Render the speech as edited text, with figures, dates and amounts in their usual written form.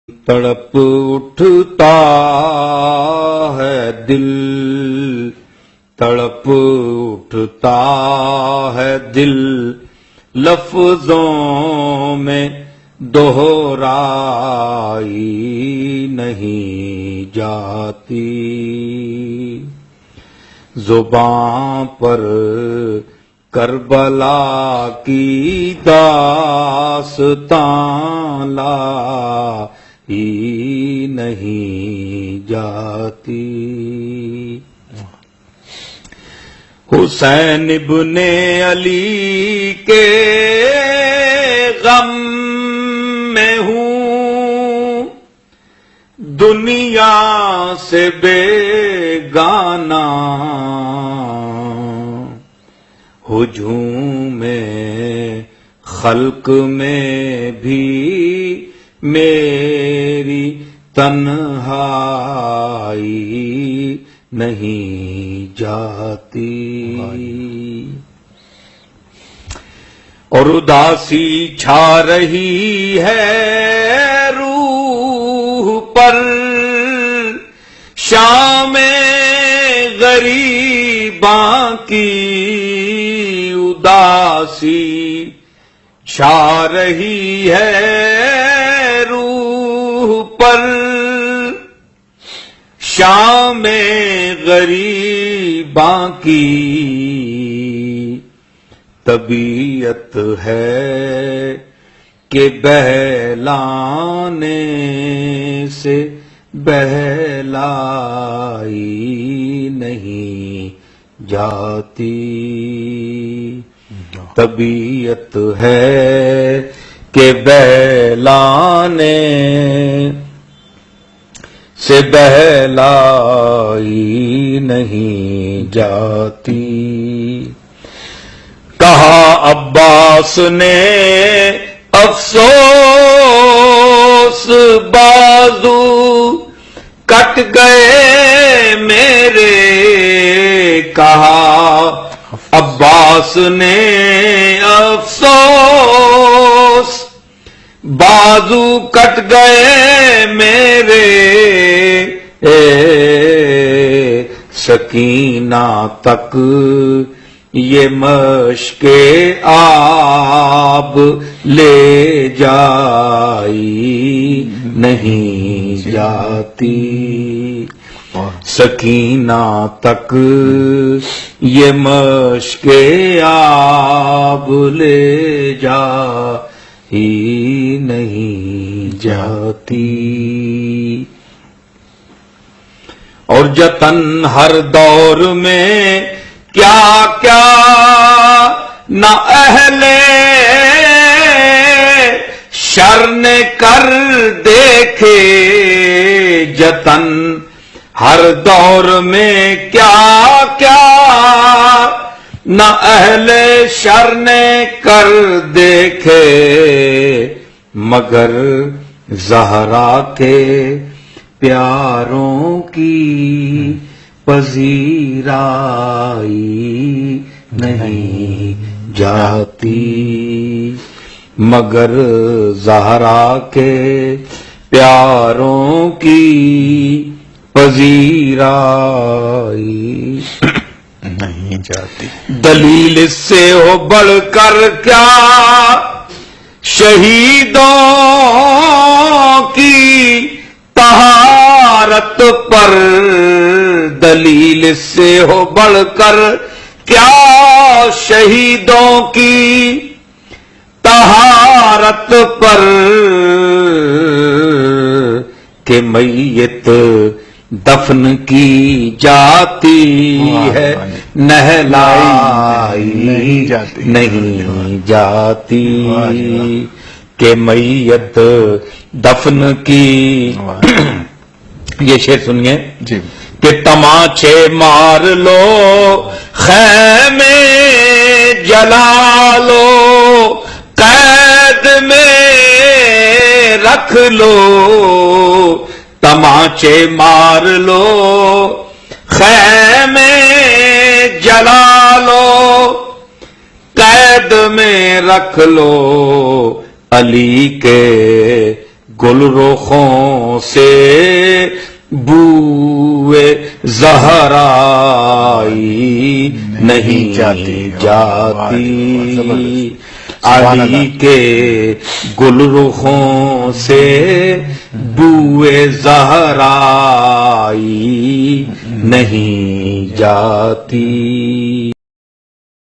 تڑپ اٹھتا ہے دل، تڑپ اٹھتا ہے دل، لفظوں میں دہرائی نہیں جاتی، زباں پر کربلا کی داستان لائی نہیں جاتی۔ حسین ابن علی کے غم میں ہوں، دنیا سے بیگانہ، ہجوم خلق میں بھی میری تنہائی نہیں جاتی، اور اداسی چھا رہی ہے روح پر، شام غریباں کی اداسی چھا رہی ہے روح پر، شام غریباں کی طبیعت ہے کہ بہلانے سے بہلائی نہیں جاتی، طبیعت ہے کہ بہلانے سے بہلائی نہیں جاتی۔ کہا عباس نے افسوس بازو کٹ گئے میرے، کہا عباس نے افسوس بازو کٹ گئے میرے، سکینہ تک یہ مشک آب لے جائی نہیں جاتی، سکینہ تک یہ مشک آب لے جائی نہیں جاتی، اور جتن ہر دور میں کیا کیا نہ اہل شر نے کر دیکھے، جتن ہر دور میں کیا کیا نہ اہل شر نے کر دیکھے، مگر زہرا کے پیاروں کی پذیرائی نہیں جاتی، مگر زہرا کے پیاروں کی پذیرائی نہیں جاتی۔ دلیل اس سے ہو بڑھ کر کیا شہیدوں کی طہارت پر، دلیل اس سے ہو بڑھ کر کیا شہیدوں کی طہارت پر، کہ میت دفن کی جاتی ہے نہلائی نہیں جاتی، کہ میت دفن کی یہ شعر سنیے جی، کہ تماچے مار لو خیمے جلا لو، قید میں رکھ لو، تماچے مار لو خیمے جلا لو، قید میں رکھ لو، علی کے گل رخوں سے بوئے زہرائی نہیں جاتی علی کے گل رخوں سے بوئے زہرائی نہیں جاتی